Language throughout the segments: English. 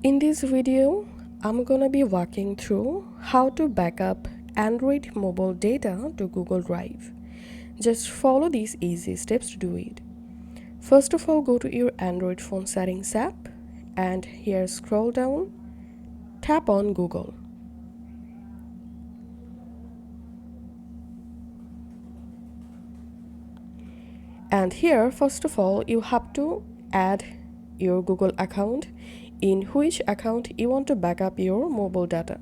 In this video, I'm gonna be walking through how to backup Android mobile data to Google Drive. Just follow these easy steps to do it. First of all, go to your Android phone settings app and here scroll down, tap on Google. And here, first of all, you have to add your Google account in which account you want to backup your mobile data.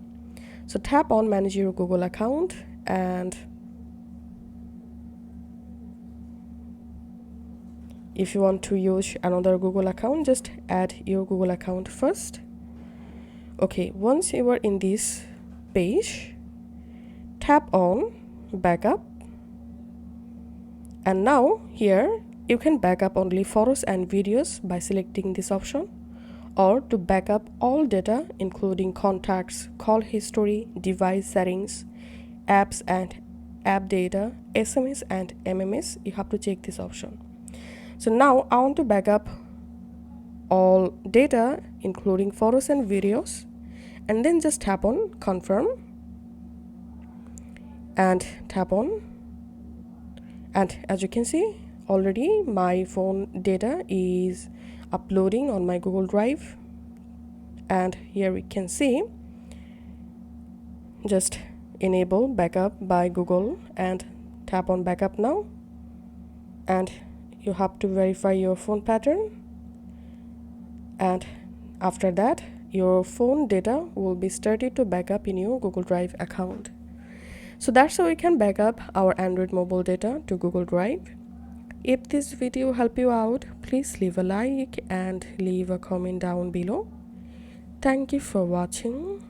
So tap on manage your Google account, and if you want to use another Google account, just add your Google account first. Okay, once you are in this page, tap on backup, and now here you can backup only photos and videos by selecting this option, or to backup all data including contacts, call history, device settings, apps and app data, SMS and MMS, you have to check this option. So now I want to backup all data including photos and videos, and then just tap on confirm and tap on, and as you can see already my phone data is uploading on my Google Drive. And here we can see, just enable backup by Google and tap on backup now, and you have to verify your phone pattern, and after that your phone data will be started to backup in your Google Drive account. So that's how we can backup our Android mobile data to Google Drive. If this video helped you out, please leave a like and leave a comment down below. Thank you for watching.